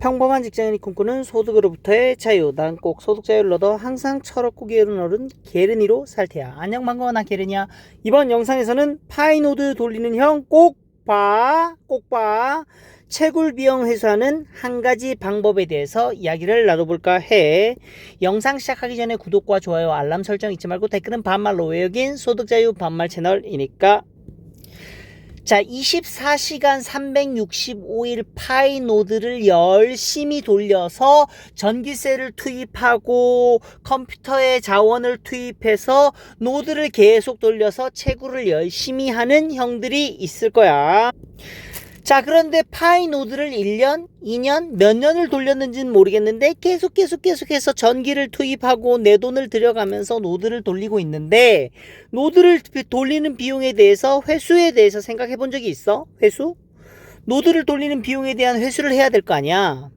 평범한 직장인이 꿈꾸는 소득으로부터의 자유. 난 꼭 소득 자유를 얻어 항상 철없고 게으른 어른 게르니로 살 테야. 안녕, 반가워. 나 게르니야. 이번 영상에서는 파이노드 돌리는 형 꼭 봐. 채굴 비용 회수하는 한 가지 방법에 대해서 이야기를 나눠볼까 해. 영상 시작하기 전에 구독과 좋아요, 알람 설정 잊지 말고 댓글은 반말로 외역인 소득 자유 반말 채널이니까. 자, 24시간 365일 파이노드를 열심히 돌려서 전기세를 투입하고 컴퓨터에 자원을 투입해서 노드를 계속 돌려서 채굴을 열심히 하는 형들이 있을 거야. 자, 그런데 파이노드를 1년, 2년, 몇 년을 돌렸는지는 모르겠는데 계속해서 전기를 투입하고 내 돈을 들여가면서 노드를 돌리고 있는데, 노드를 돌리는 비용에 대해서, 회수에 대해서 생각해 본 적이 있어? 회수? 노드를 돌리는 비용에 대한 회수를 해야 될 거 아니야.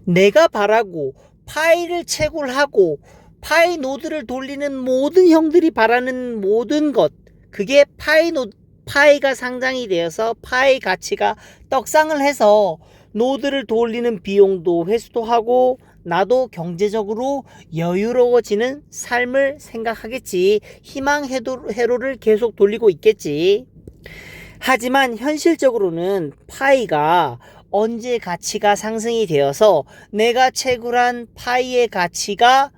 내가 바라고 파이를 채굴하고 파이노드를 돌리는 모든 형들이 바라는 모든 것, 그게 파이가 상장이 되어서 파이 가치가 떡상을 해서 노드를 돌리는 비용도 회수도 하고 나도 경제적으로 여유로워지는 삶을 생각하겠지. 희망 회로를 계속 돌리고 있겠지. 하지만 현실적으로는 파이가 언제 가치가 상승이 되어서 내가 채굴한 파이의 가치가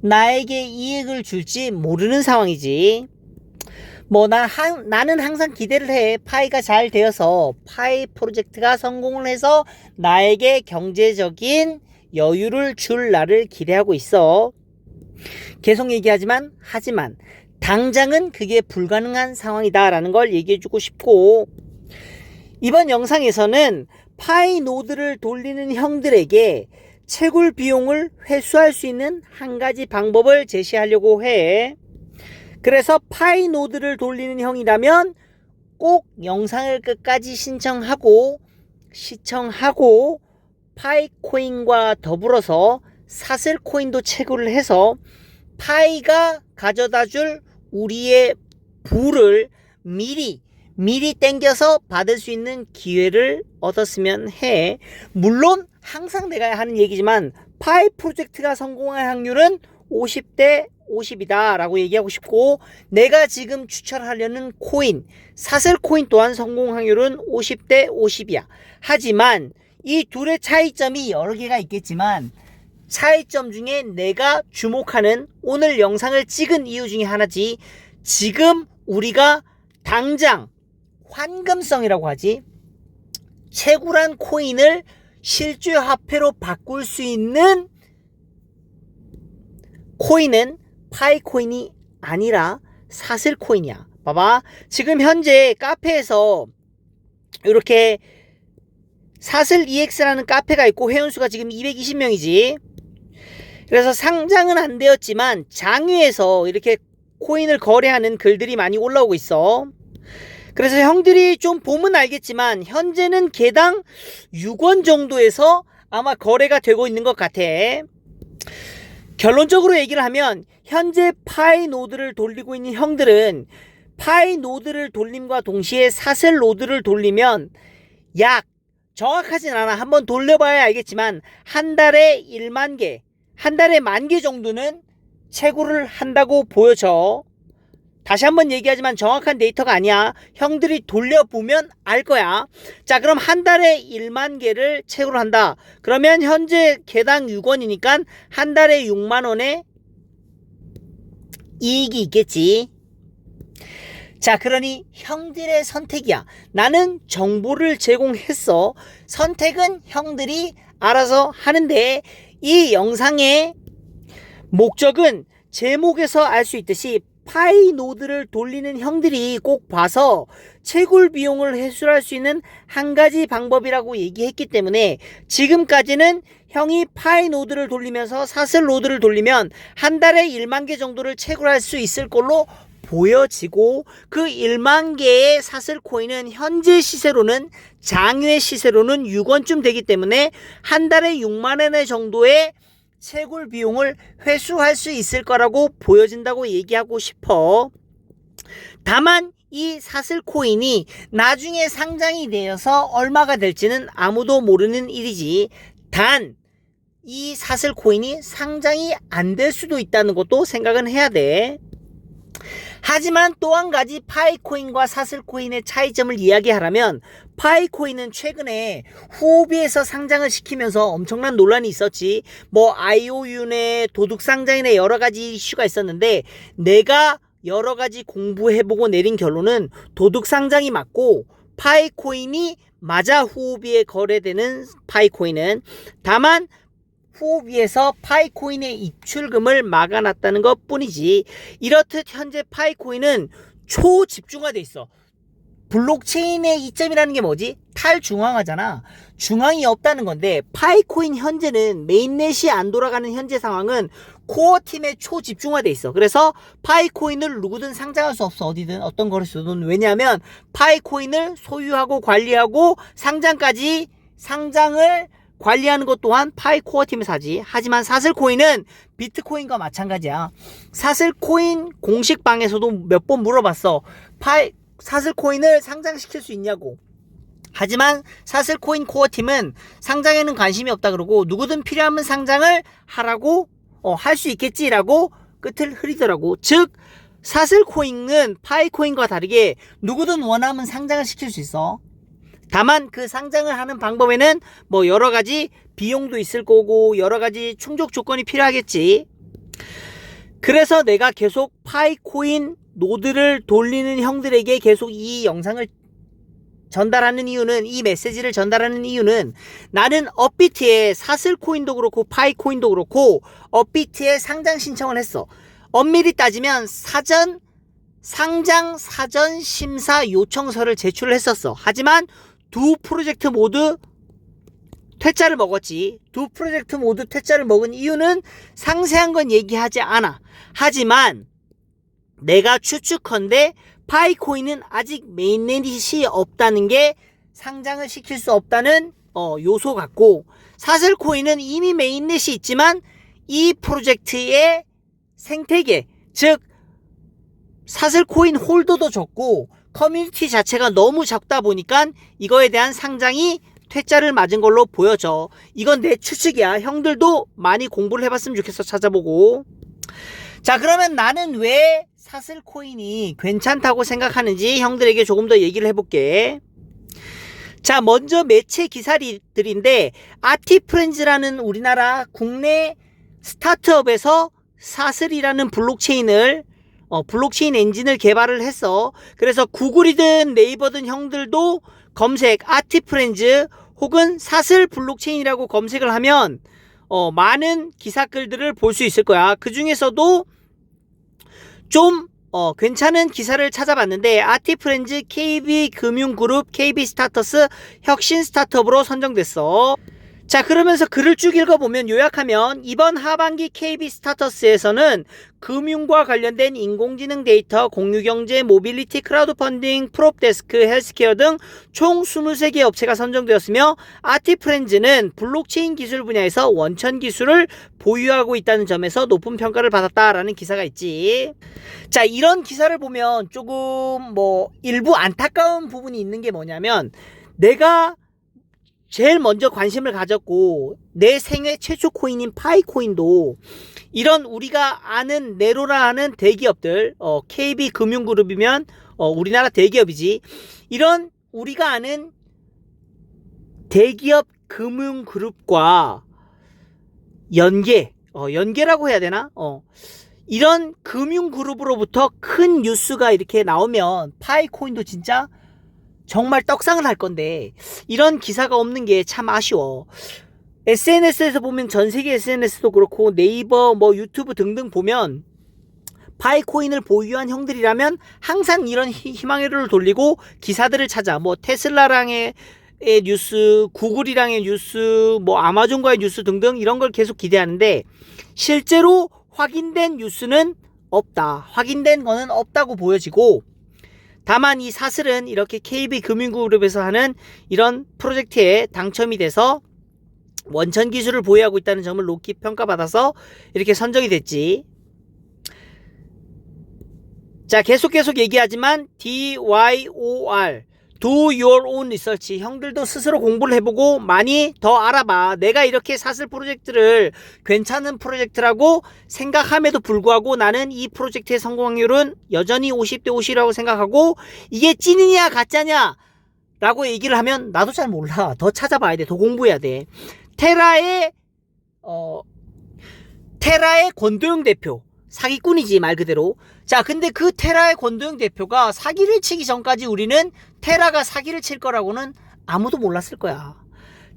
나에게 이익을 줄지 모르는 상황이지. 나는 항상 기대를 해. 파이가 잘 되어서 파이 프로젝트가 성공을 해서 나에게 경제적인 여유를 줄 날을 기대하고 있어. 계속 하지만 당장은 그게 불가능한 상황이다 라는 걸 얘기해주고 싶고, 이번 영상에서는 파이 노드를 돌리는 형들에게 채굴 비용을 회수할 수 있는 한 가지 방법을 제시하려고 해. 그래서 파이 노드를 돌리는 형이라면 꼭 영상을 끝까지 시청하고 파이 코인과 더불어서 사슬 코인도 채굴을 해서 파이가 가져다 줄 우리의 부를 미리 땡겨서 받을 수 있는 기회를 얻었으면 해. 물론 항상 내가 하는 얘기지만 파이 프로젝트가 성공할 확률은 50대 50이다 라고 얘기하고 싶고, 내가 지금 추천하려는 코인, 사슬 코인 또한 성공 확률은 50대 50이야. 하지만 이 둘의 차이점이 여러 개가 있겠지만, 차이점 중에 내가 주목하는, 오늘 영상을 찍은 이유 중에 하나지, 지금 우리가 당장 환금성이라고 하지, 채굴한 코인을 실제 화폐로 바꿀 수 있는 코인은 파이 코인이 아니라 사슬 코인이야. 봐봐, 지금 현재 카페에서 이렇게 사슬 EX라는 카페가 있고 회원수가 지금 220명이지. 그래서 상장은 안 되었지만 장외에서 이렇게 코인을 거래하는 글들이 많이 올라오고 있어. 그래서 형들이 좀 보면 알겠지만 현재는 개당 6원 정도에서 아마 거래가 되고 있는 것 같아. 결론적으로 얘기를 하면 현재 파이 노드를 돌리고 있는 형들은 파이 노드를 돌림과 동시에 사슬 노드를 돌리면 약, 정확하진 않아, 한번 돌려봐야 알겠지만 한 달에 1만 개, 한 달에 10,000개 정도는 채굴을 한다고 보여져. 다시 한번 얘기하지만 정확한 데이터가 아니야. 형들이 돌려보면 알 거야. 자, 그럼 한 달에 1만 개를 채굴을 한다. 그러면 현재 개당 6원이니까 한 달에 6만 원의 이익이 있겠지. 자, 그러니 형들의 선택이야. 나는 정보를 제공했어. 선택은 형들이 알아서 하는데, 이 영상의 목적은 제목에서 알 수 있듯이 파이 노드를 돌리는 형들이 꼭 봐서 채굴 비용을 회수할 수 있는 한 가지 방법이라고 얘기했기 때문에, 지금까지는 형이 파이 노드를 돌리면서 사슬 노드를 돌리면 한 달에 1만 개 정도를 채굴할 수 있을 걸로 보여지고, 그 1만 개의 사슬 코인은 현재 시세로는, 장외 시세로는 6원쯤 되기 때문에 한 달에 6만 원 정도의 채굴 비용을 회수할 수 있을 거라고 보여진다고 얘기하고 싶어. 다만 이 사슬 코인이 나중에 상장이 되어서 얼마가 될지는 아무도 모르는 일이지. 단, 이 사슬 코인이 상장이 안 될 수도 있다는 것도 생각은 해야 돼. 하지만 또 한 가지 파이코인과 사슬코인의 차이점을 이야기하라면, 파이코인은 최근에 후오비에서 상장을 시키면서 엄청난 논란이 있었지. 뭐 IOU네, 도둑상장이네, 여러 가지 이슈가 있었는데, 내가 여러 가지 공부해보고 내린 결론은 도둑상장이 맞고, 파이코인이 맞아. 후오비에 거래되는 파이코인은. 다만 후오비에서 파이코인의 입출금을 막아놨다는 것 뿐이지. 이렇듯 현재 파이코인은 초집중화돼 있어. 블록체인의 이점이라는 게 뭐지? 탈중앙화잖아. 중앙이 없다는 건데, 파이코인 현재는 메인넷이 안 돌아가는 현재 상황은 코어팀에 초집중화돼 있어. 그래서 파이코인을 누구든 상장할 수 없어. 어디든 어떤 거래소든. 왜냐하면 파이코인을 소유하고 관리하고 상장을 관리하는 것 또한 파이코어 팀에서 하지. 하지만 사슬코인은 비트코인과 마찬가지야. 사슬코인 공식방에서도 몇 번 물어봤어. 사슬코인을 상장시킬 수 있냐고. 하지만 사슬코인 코어팀은 상장에는 관심이 없다 그러고, 누구든 필요하면 상장을 하라고 할 수 있겠지라고 끝을 흐리더라고. 즉 사슬코인은 파이코인과 다르게 누구든 원하면 상장을 시킬 수 있어. 다만 그 상장을 하는 방법에는 뭐 여러 가지 비용도 있을 거고 여러 가지 충족 조건이 필요하겠지. 그래서 내가 계속 파이코인 노드를 돌리는 형들에게 계속 이 영상을 전달하는 이유는, 이 메시지를 전달하는 이유는, 나는 업비트에 사슬코인도 그렇고 파이코인도 그렇고 업비트에 상장 신청을 했어. 엄밀히 따지면 상장 사전 심사 요청서를 제출을 했었어. 하지만 두 프로젝트 모두 퇴짜를 먹었지. 두 프로젝트 모두 퇴짜를 먹은 이유는 상세한 건 얘기하지 않아. 하지만 내가 추측컨대 파이코인은 아직 메인넷이 없다는 게 상장을 시킬 수 없다는 요소 같고, 사슬코인은 이미 메인넷이 있지만 이 프로젝트의 생태계, 즉 사슬코인 홀더도 적고 커뮤니티 자체가 너무 적다 보니까 이거에 대한 상장이 퇴짜를 맞은 걸로 보여져. 이건 내 추측이야. 형들도 많이 공부를 해봤으면 좋겠어. 찾아보고. 자, 그러면 나는 왜 사슬코인이 괜찮다고 생각하는지 형들에게 조금 더 얘기를 해볼게. 자, 먼저 매체 기사들인데, 아티프렌즈라는 우리나라 국내 스타트업에서 사슬이라는 블록체인 엔진을 개발을 했어. 그래서 구글이든 네이버든 형들도 검색 아티프렌즈 혹은 사슬 블록체인이라고 검색을 하면 많은 기사글들을 볼 수 있을 거야. 그 중에서도 좀 괜찮은 기사를 찾아봤는데, 아티프렌즈 KB금융그룹 KB스타터스 혁신 스타트업으로 선정됐어. 자, 그러면서 글을 쭉 읽어보면, 요약하면 이번 하반기 KB스타터스에서는 금융과 관련된 인공지능 데이터, 공유경제, 모빌리티, 크라우드 펀딩, 프롭데스크, 헬스케어 등 총 23개 업체가 선정되었으며, 아티프렌즈는 블록체인 기술 분야에서 원천 기술을 보유하고 있다는 점에서 높은 평가를 받았다라는 기사가 있지. 자, 이런 기사를 보면 조금 일부 안타까운 부분이 있는 게 뭐냐면, 내가 제일 먼저 관심을 가졌고 내 생애 최초 코인인 파이코인도 이런 우리가 아는 네로라는 대기업들, KB금융그룹이면 우리나라 대기업이지, 이런 우리가 아는 대기업 금융그룹과 연계라고 해야 되나? 이런 금융그룹으로부터 큰 뉴스가 이렇게 나오면 파이코인도 진짜 정말 떡상을 할 건데, 이런 기사가 없는 게 참 아쉬워. SNS에서 보면, 전 세계 SNS도 그렇고 네이버 유튜브 등등 보면 파이코인을 보유한 형들이라면 항상 이런 희망회로를 돌리고 기사들을 찾아, 테슬라랑의 뉴스, 구글이랑의 뉴스, 아마존과의 뉴스 등등 이런 걸 계속 기대하는데, 실제로 확인된 뉴스는 없다. 확인된 거는 없다고 보여지고, 다만 이 사슬은 이렇게 KB금융그룹에서 하는 이런 프로젝트에 당첨이 돼서 원천 기술을 보유하고 있다는 점을 높이 평가받아서 이렇게 선정이 됐지. 자, 계속 얘기하지만 DYOR Do Your Own Research. 형들도 스스로 공부를 해보고 많이 더 알아봐. 내가 이렇게 사슬 프로젝트를 괜찮은 프로젝트라고 생각함에도 불구하고 나는 이 프로젝트의 성공 확률은 여전히 50대 50이라고 생각하고, 이게 찐이냐 가짜냐 라고 얘기를 하면 나도 잘 몰라. 더 찾아봐야 돼. 더 공부해야 돼. 테라의 권도영 대표, 사기꾼이지 말 그대로. 자, 근데 그 테라의 권도영 대표가 사기를 치기 전까지 우리는 테라가 사기를 칠 거라고는 아무도 몰랐을 거야.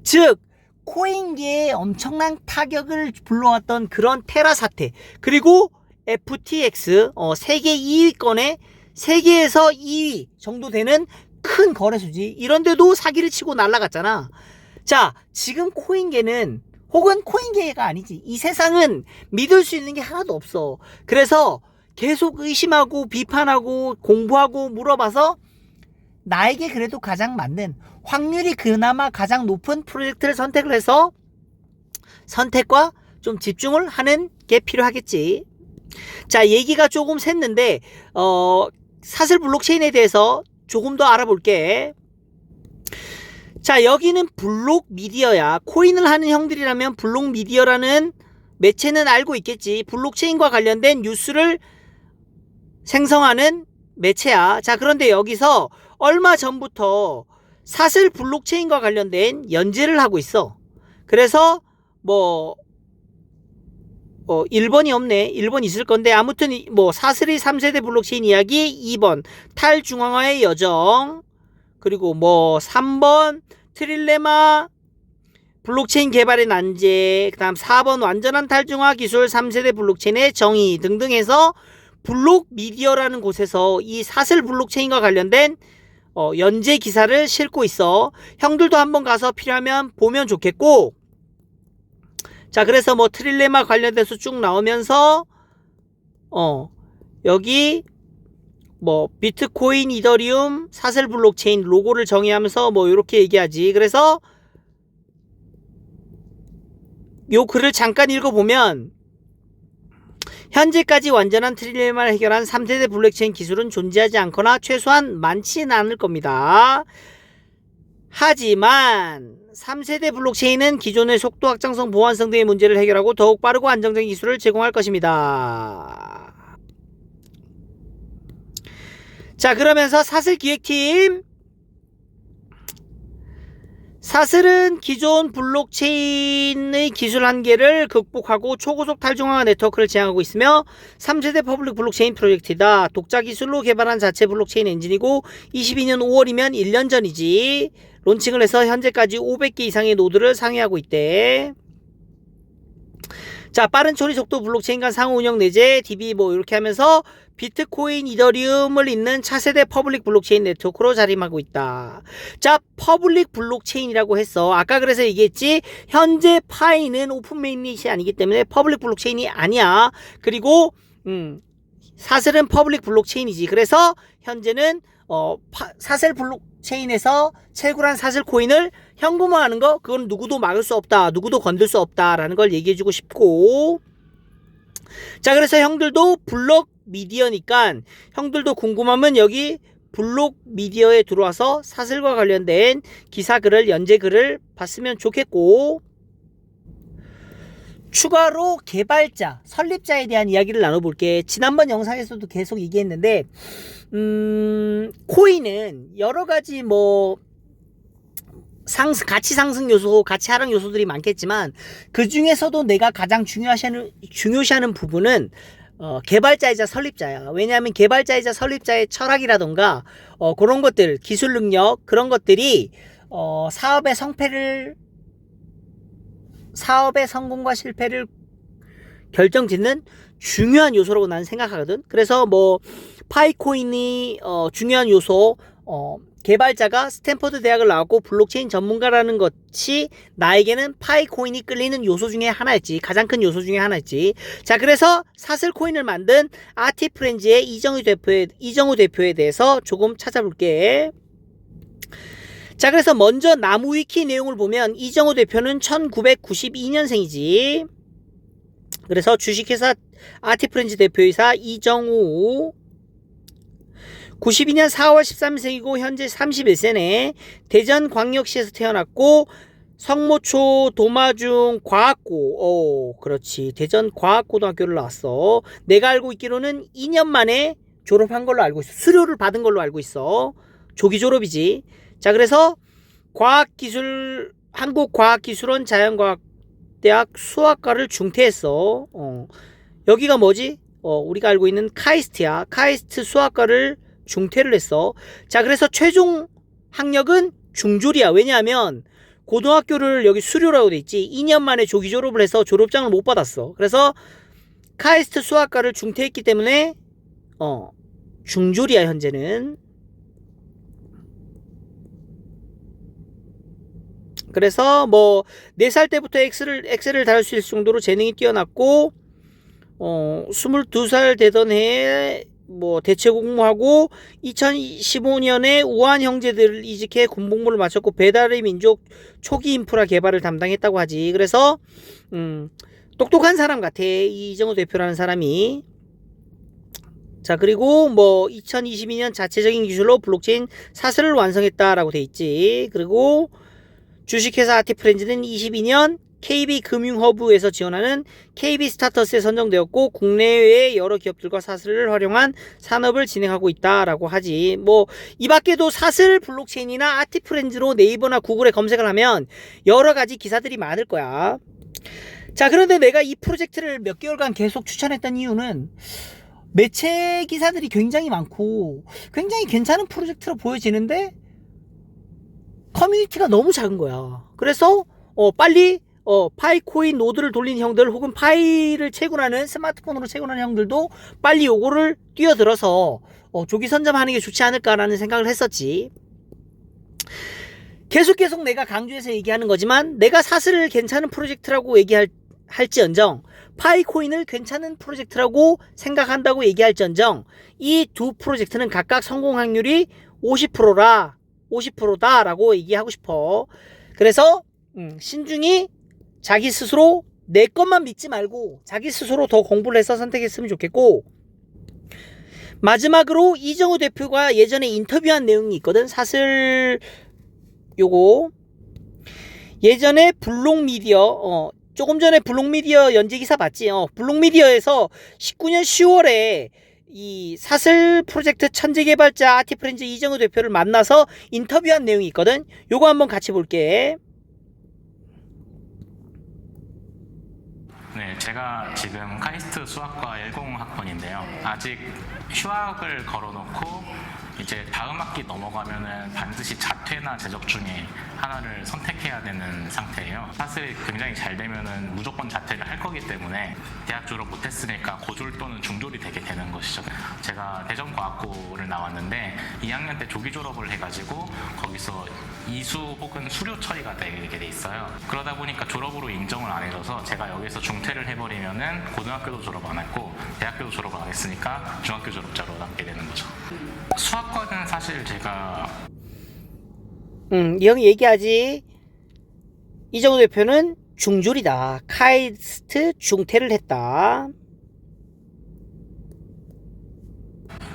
즉 코인계에 엄청난 타격을 불러왔던 그런 테라 사태, 그리고 FTX 세계 2위권에 세계에서 2위 정도 되는 큰 거래소지. 이런데도 사기를 치고 날아갔잖아. 자, 지금 코인계는, 혹은 코인계가 아니지, 이 세상은 믿을 수 있는 게 하나도 없어. 그래서 계속 의심하고 비판하고 공부하고 물어봐서 나에게 그래도 가장 맞는, 확률이 그나마 가장 높은 프로젝트를 선택을 해서 선택과 좀 집중을 하는 게 필요하겠지. 자, 얘기가 조금 샜는데 사슬 블록체인에 대해서 조금 더 알아볼게. 자, 여기는 블록 미디어야. 코인을 하는 형들이라면 블록 미디어라는 매체는 알고 있겠지. 블록체인과 관련된 뉴스를 생성하는 매체야. 자, 그런데 여기서 얼마 전부터 사슬 블록체인과 관련된 연재를 하고 있어. 그래서 1번이 없네. 1번 있을 건데, 아무튼 사슬이 3세대 블록체인 이야기, 2번 탈중앙화의 여정, 그리고 3번 트릴레마 블록체인 개발의 난제, 그 다음 4번 완전한 탈중앙화 기술 3세대 블록체인의 정의 등등 해서 블록 미디어라는 곳에서 이 사슬 블록체인과 관련된 연재 기사를 싣고 있어. 형들도 한번 가서 필요하면 보면 좋겠고. 자, 그래서 트릴레마 관련돼서 쭉 나오면서 여기 비트코인, 이더리움, 사슬 블록체인 로고를 정의하면서 이렇게 얘기하지. 그래서 요 글을 잠깐 읽어보면, 현재까지 완전한 트릴레마를 해결한 3세대 블록체인 기술은 존재하지 않거나 최소한 많지는 않을 겁니다. 하지만 3세대 블록체인은 기존의 속도, 확장성, 보안성 등의 문제를 해결하고 더욱 빠르고 안정적인 기술을 제공할 것입니다. 자, 그러면서 사슬 기획팀, 사슬은 기존 블록체인의 기술 한계를 극복하고 초고속 탈중앙화 네트워크를 지향하고 있으며 3세대 퍼블릭 블록체인 프로젝트이다. 독자 기술로 개발한 자체 블록체인 엔진이고 22년 5월이면 1년 전이지. 론칭을 해서 현재까지 500개 이상의 노드를 상회하고 있대. 자, 빠른 처리 속도, 블록체인 간 상호 운영 내재, DB 이렇게 하면서 비트코인, 이더리움을 잇는 차세대 퍼블릭 블록체인 네트워크로 자림하고 있다. 자, 퍼블릭 블록체인이라고 했어. 아까 그래서 얘기했지, 현재 파이는 오픈 메인릿이 아니기 때문에 퍼블릭 블록체인이 아니야. 그리고 사슬은 퍼블릭 블록체인이지. 그래서 현재는 사슬 블록체인에서 채굴한 사슬 코인을 현금화하는 거, 그건 누구도 막을 수 없다, 누구도 건들 수 없다라는 걸 얘기해주고 싶고. 자, 그래서 형들도 블록 미디어니까 형들도 궁금하면 여기 블록 미디어에 들어와서 사슬과 관련된 기사 글을, 연재 글을 봤으면 좋겠고, 추가로 개발자, 설립자에 대한 이야기를 나눠볼게. 지난번 영상에서도 계속 얘기했는데 코인은 여러가지 가치 상승 요소, 가치 하락 요소들이 많겠지만 그 중에서도 내가 가장 중요시하는 부분은 개발자이자 설립자야. 왜냐하면 개발자이자 설립자의 철학이라던가 그런 것들, 기술 능력, 그런 것들이 사업의 성공과 실패를 결정짓는 중요한 요소라고 나는 생각하거든. 그래서 파이코인이 중요한 요소, 개발자가 스탠퍼드 대학을 나왔고 블록체인 전문가라는 것이 나에게는 파이코인이 끌리는 요소 중에 하나였지. 가장 큰 요소 중에 하나였지. 자, 그래서 사슬 코인을 만든 아티프렌즈의 이정우 대표에 대해서 조금 찾아볼게. 자, 그래서 먼저 나무위키 내용을 보면 이정우 대표는 1992년생이지. 그래서 주식회사 아티프렌즈 대표이사 이정우, 92년 4월 13세이고 현재 31세네. 대전광역시에서 태어났고 성모초 도마중 과학고. 그렇지. 대전과학고등학교를 나왔어. 내가 알고 있기로는 2년 만에 졸업한 걸로 알고 있어. 수료를 받은 걸로 알고 있어. 조기 졸업이지. 자, 그래서 한국과학기술원 자연과학대학 수학과를 중퇴했어. 여기가 뭐지? 우리가 알고 있는 카이스트야. 카이스트 수학과를 중퇴를 했어. 자, 그래서 최종 학력은 중졸이야. 왜냐하면 고등학교를 여기 수료라고 돼 있지. 2년 만에 조기 졸업을 해서 졸업장을 못 받았어. 그래서 카이스트 수학과를 중퇴했기 때문에 중졸이야 현재는. 그래서 뭐 4살 때부터 엑셀을 다룰 수 있을 정도로 재능이 뛰어났고 22살 되던 해에 뭐 대체 공무하고 2015년에 우한 형제들을 이직해 군복무를 마쳤고 배달의 민족 초기 인프라 개발을 담당했다고 하지. 그래서 똑똑한 사람 같아 이정우 대표라는 사람이. 자, 그리고 뭐 2022년 자체적인 기술로 블록체인 사슬을 완성했다라고 돼 있지. 그리고 주식회사 아티프렌즈는 22년 KB금융허브에서 지원하는 KB스타터스에 선정되었고 국내외의 여러 기업들과 사슬을 활용한 산업을 진행하고 있다라고 하지. 뭐 이 밖에도 사슬 블록체인이나 아티프렌즈로 네이버나 구글에 검색을 하면 여러 가지 기사들이 많을 거야. 자, 그런데 내가 이 프로젝트를 몇 개월간 계속 추천했던 이유는 매체 기사들이 굉장히 많고 굉장히 괜찮은 프로젝트로 보여지는데 커뮤니티가 너무 작은 거야. 그래서 빨리 파이코인 노드를 돌리는 형들 혹은 파이를 채굴하는 스마트폰으로 채굴하는 형들도 빨리 요거를 뛰어들어서 조기 선점하는 게 좋지 않을까라는 생각을 했었지. 계속 내가 강조해서 얘기하는 거지만 내가 사슬을 괜찮은 프로젝트라고 할지언정 파이코인을 괜찮은 프로젝트라고 생각한다고 얘기할지언정 이 두 프로젝트는 각각 성공 확률이 50%다라고 얘기하고 싶어. 그래서 신중히 자기 스스로 내 것만 믿지 말고 자기 스스로 더 공부를 해서 선택했으면 좋겠고, 마지막으로 이정우 대표가 예전에 인터뷰한 내용이 있거든. 사슬 요거 예전에 블록미디어 조금 전에 블록미디어 연재기사 봤지? 블록미디어에서 19년 10월에 이 사슬 프로젝트 천재개발자 아티프렌즈 이정우 대표를 만나서 인터뷰한 내용이 있거든. 요거 한번 같이 볼게. 네, 제가 지금 카이스트 수학과 10학번인데요. 아직 휴학을 걸어놓고 이제 다음 학기 넘어가면은 반드시 자퇴나 재적 중에 하나를 선택해야 되는 상태예요. 사실 굉장히 잘 되면은 무조건 자퇴를 할 거기 때문에 대학 졸업 못했으니까 고졸 또는 중졸이 되게 되는 것이죠. 제가 대전과학고를 나왔는데 2학년 때 조기 졸업을 해가지고 거기서 이수 혹은 수료 처리가 되게 돼 있어요. 그러다 보니까 졸업으로 인정을 안 해줘서 제가 여기서 중퇴를 해버리면은 고등학교도 졸업 안 했고 대학교도 졸업을 안 했으니까 중학교 졸업자로 남게 되는 거죠. 수학과는 사실 제가 이 형이 얘기하지. 이정우 대표는 중졸이다. 카이스트 중퇴를 했다.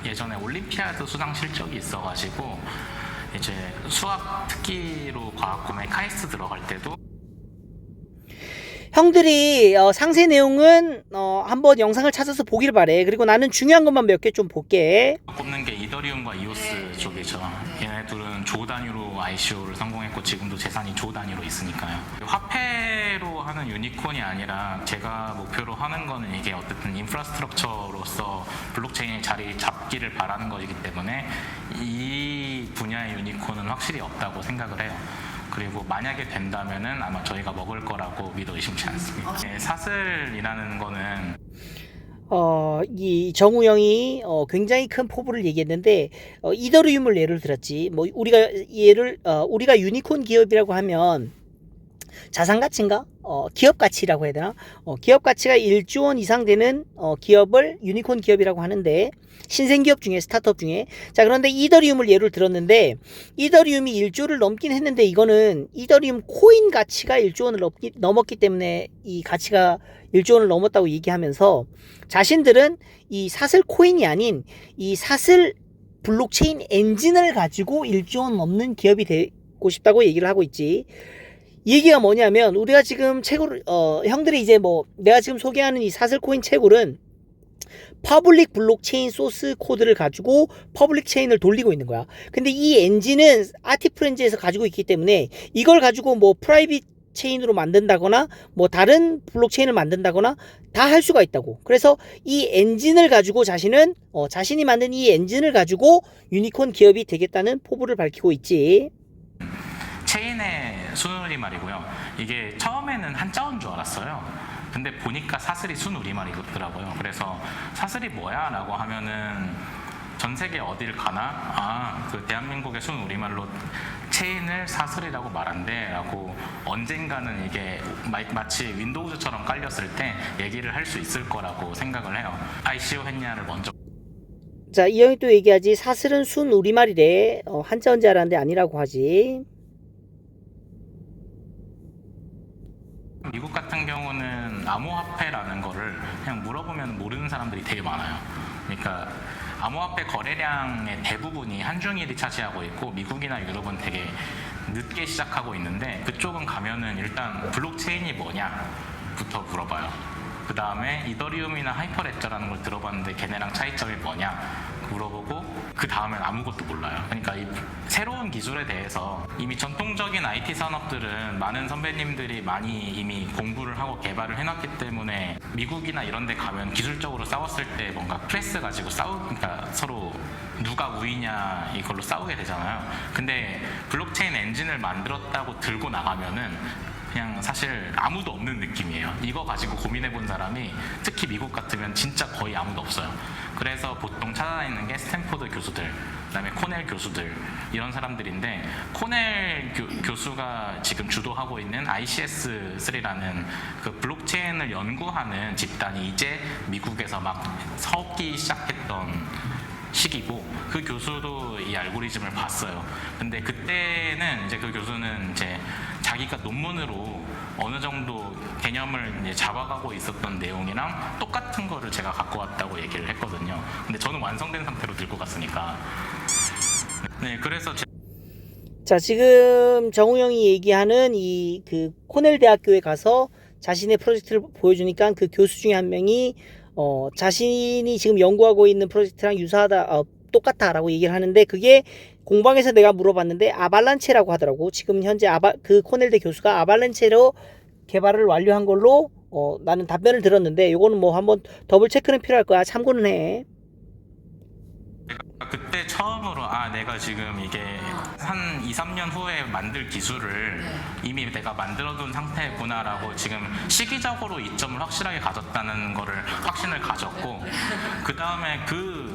예전에 올림피아드 수상 실적이 있어가지고 이제 수학 특기로 과학고에 카이스트 들어갈 때도 형들이 상세 내용은 한번 영상을 찾아서 보기를 바래. 그리고 나는 중요한 것만 몇 개 좀 볼게. 꼽는 게 이더리움과 이오스 쪽이죠. 얘네들은 조 단위로 ICO를 성공했고 지금도 재산이 조 단위로 있으니까요. 화폐로 하는 유니콘이 아니라 제가 목표로 하는 거는 이게 어쨌든 인프라스트럭처로서 블록체인이 자리 잡기를 바라는 것이기 때문에 이 분야의 유니콘은 확실히 없다고 생각을 해요. 그리고 만약에 된다면은 아마 저희가 먹을 거라고 믿어 의심치 않습니다. 사슬이라는 거는 이 정우 형이 굉장히 큰 포부를 얘기했는데 이더리움을 예를 들었지. 뭐 우리가 유니콘 기업이라고 하면 자산 가치인가? 기업 가치라고 해야 되나? 기업 가치가 1조 원 이상 되는 기업을 유니콘 기업이라고 하는데, 신생 기업 중에, 스타트업 중에. 자, 그런데 이더리움을 예를 들었는데 이더리움이 1조를 넘긴 했는데 이거는 이더리움 코인 가치가 1조 원을 넘었기 때문에 이 가치가 1조 원을 넘었다고 얘기하면서 자신들은 이 사슬 코인이 아닌 이 사슬 블록체인 엔진을 가지고 1조 원 넘는 기업이 되고 싶다고 얘기를 하고 있지. 이 얘기가 뭐냐면 우리가 지금 채굴 형들이 이제 뭐 내가 지금 소개하는 이 사슬코인 채굴은 퍼블릭 블록체인 소스 코드를 가지고 퍼블릭 체인을 돌리고 있는 거야. 근데 이 엔진은 아티프렌즈에서 가지고 있기 때문에 이걸 가지고 뭐 프라이빗 체인으로 만든다거나 뭐 다른 블록체인을 만든다거나 다 할 수가 있다고. 그래서 이 엔진을 가지고 자신이 만든 이 엔진을 가지고 유니콘 기업이 되겠다는 포부를 밝히고 있지. 체인의 순우리말이고요. 이게 처음에는 한자어인 줄 알았어요. 근데 보니까 사슬이 순우리말이더라고요. 그래서 사슬이 뭐야? 라고 하면은 전 세계 어딜 가나? 그 대한민국의 순우리말로 체인을 사슬이라고 말한대 라고 언젠가는 이게 마치 윈도우즈처럼 깔렸을 때 얘기를 할 수 있을 거라고 생각을 해요. ICO 했냐를 먼저. 자, 이 형이 또 얘기하지. 사슬은 순우리말이래. 한자어인 줄 알았는데 아니라고 하지. 미국 같은 경우는 암호화폐라는 거를 그냥 물어보면 모르는 사람들이 되게 많아요. 그러니까 암호화폐 거래량의 대부분이 한중일이 차지하고 있고 미국이나 유럽은 되게 늦게 시작하고 있는데 그쪽은 가면은 일단 블록체인이 뭐냐부터 물어봐요. 그 다음에 이더리움이나 하이퍼레저라는 걸 들어봤는데 걔네랑 차이점이 뭐냐 물어보고 그 다음엔 아무것도 몰라요. 그러니까 이 새로운 기술에 대해서 이미 전통적인 IT 산업들은 많은 선배님들이 많이 이미 공부를 하고 개발을 해놨기 때문에 미국이나 이런 데 가면 기술적으로 싸웠을 때 뭔가 클래스 가지고 그러니까 서로 누가 우위냐 이걸로 싸우게 되잖아요. 근데 블록체인 엔진을 만들었다고 들고 나가면은 그냥 사실 아무도 없는 느낌이에요. 이거 가지고 고민해본 사람이 특히 미국 같으면 진짜 거의 아무도 없어요. 그래서 보통 찾아다니는 게 스탠포드 교수들, 그다음에 코넬 교수들 이런 사람들인데 코넬 교수가 지금 주도하고 있는 ICS3라는 그 블록체인을 연구하는 집단이 이제 미국에서 막 서기 시작했던 시기고 그 교수도 이 알고리즘을 봤어요. 근데 그때는 이제 그 교수는 이제 자기가 논문으로 어느 정도 개념을 이제 잡아가고 있었던 내용이랑 똑같은 거를 제가 갖고 왔다고 얘기를 했거든요. 근데 저는 완성된 상태로 들고 갔으니까. 네, 그래서 자, 지금 정우 형이 얘기하는 이 그 코넬 대학교에 가서 자신의 프로젝트를 보여주니까 그 교수 중에 한 명이 자신이 지금 연구하고 있는 프로젝트랑 유사하다, 똑같다라고 얘기를 하는데 그게 공방에서 내가 물어봤는데 아발란체라고 하더라고. 지금 현재 그 코넬대 교수가 아발란체로 개발을 완료한 걸로 나는 답변을 들었는데 요거는 뭐 한번 더블 체크는 필요할 거야. 참고는 해. 그때 처음으로 내가 지금 이게 한 2, 3년 후에 만들 기술을 이미 내가 만들어둔 상태구나라고 지금 시기적으로 이점을 확실하게 가졌다는 거를 확신을 가졌고 그 다음에 그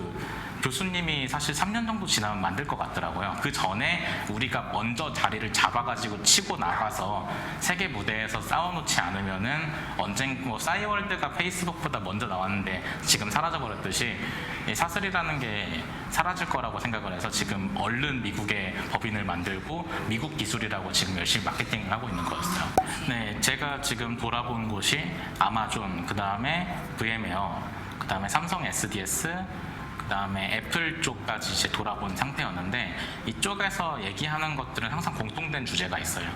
교수님이 사실 3년 정도 지나면 만들 것 같더라고요. 그 전에 우리가 먼저 자리를 잡아가지고 치고 나가서 세계 무대에서 싸워놓지 않으면은 뭐 싸이월드가 페이스북보다 먼저 나왔는데 지금 사라져버렸듯이 이 사슬이라는 게 사라질 거라고 생각을 해서 지금 얼른 미국의 법인을 만들고 미국 기술이라고 지금 열심히 마케팅을 하고 있는 거였어요. 네, 제가 지금 돌아본 곳이 아마존, 그 다음에 VM웨어, 그 다음에 삼성 SDS, 그 다음에 애플 쪽까지 이제 돌아본 상태였는데 이쪽에서 얘기하는 것들은 항상 공통된 주제가 있어요.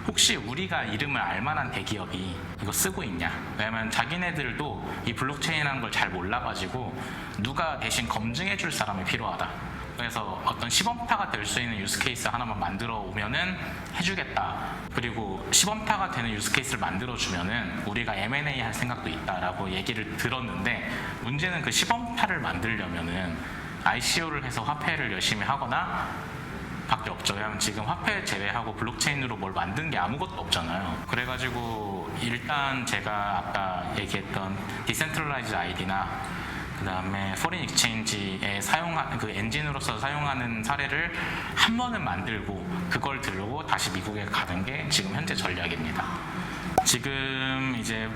혹시 우리가 이름을 알만한 대기업이 이거 쓰고 있냐? 왜냐면 자기네들도 이 블록체인이라는 걸 잘 몰라가지고 누가 대신 검증해줄 사람이 필요하다. 그래서 어떤 시범파가 될 수 있는 유스케이스 하나만 만들어 오면은 해주겠다. 그리고 시범파가 되는 유스케이스를 만들어주면은 우리가 M&A 할 생각도 있다라고 얘기를 들었는데 문제는 그 시범파를 만들려면은 ICO를 해서 화폐를 열심히 하거나 밖에 없죠. 왜냐하면 지금 화폐 제외하고 블록체인으로 뭘 만든 게 아무것도 없잖아요. 그래가지고 일단 제가 아까 얘기했던 디센트럴라이즈 아이디나 그 다음에 포린 익스체인지에 사용하는 그 엔진으로서 사용하는 사례를 한 번은 만들고 그걸 들고 다시 미국에 가는 게 지금 현재 전략입니다. 지금 이제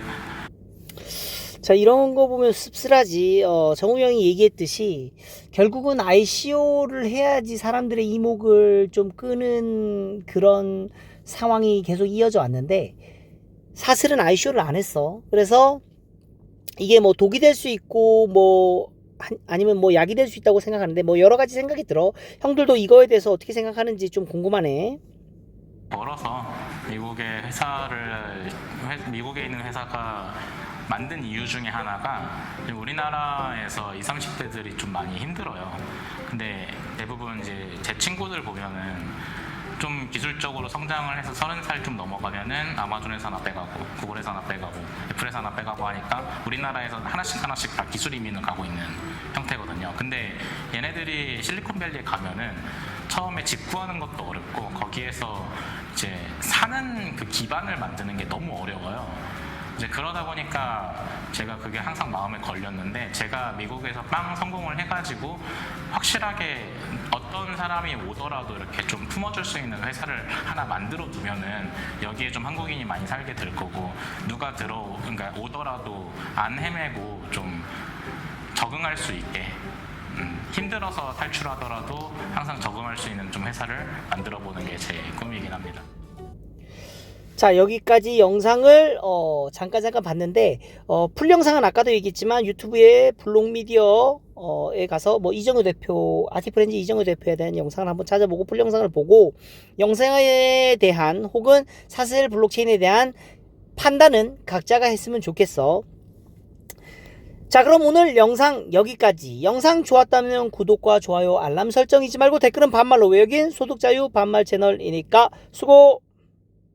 자, 이런 거 보면 씁쓸하지. 정우 형이 얘기했듯이 결국은 ICO를 해야지 사람들의 이목을 좀 끄는 그런 상황이 계속 이어져 왔는데 사실은 ICO를 안 했어. 그래서 이게 뭐 독이 될 수 있고 뭐 아니면 뭐 약이 될 수 있다고 생각하는데 뭐 여러 가지 생각이 들어. 형들도 이거에 대해서 어떻게 생각하는지 좀 궁금하네. 벌어서 미국에 있는 회사가 만든 이유 중에 하나가 우리나라에서 20, 30대들이 좀 많이 힘들어요. 근데 대부분 이제 제 친구들 보면은 좀 기술적으로 성장을 해서 30살 좀 넘어가면은 아마존에서 하나 빼가고 구글에서 하나 빼가고 애플에서 하나 빼가고 하니까 우리나라에서 하나씩 다 기술 이민을 가고 있는 형태거든요. 근데 얘네들이 실리콘밸리에 가면은 처음에 집 구하는 것도 어렵고 거기에서 이제 사는 그 기반을 만드는 게 너무 어려워요. 이제 그러다 보니까 제가 그게 항상 마음에 걸렸는데, 제가 미국에서 빵 성공을 해가지고 확실하게 어떤 사람이 오더라도 이렇게 좀 품어줄 수 있는 회사를 하나 만들어 두면은 여기에 좀 한국인이 많이 살게 될 거고, 누가 그러니까 오더라도 안 헤매고 좀 적응할 수 있게, 힘들어서 탈출하더라도 항상 적응할 수 있는 좀 회사를 만들어 보는 게 제 꿈이긴 합니다. 자, 여기까지 영상을 잠깐 봤는데 풀 영상은 아까도 얘기했지만 유튜브에 블록미디어에 가서 뭐 이정효 대표, 아티프렌즈 이정효 대표에 대한 영상을 한번 찾아보고 풀 영상을 보고 영상에 대한 혹은 사슬 블록체인에 대한 판단은 각자가 했으면 좋겠어. 자, 그럼 오늘 영상 여기까지. 영상 좋았다면 구독과 좋아요, 알람 설정 잊지 말고 댓글은 반말로 외우긴 소득자유 반말 채널이니까 수고!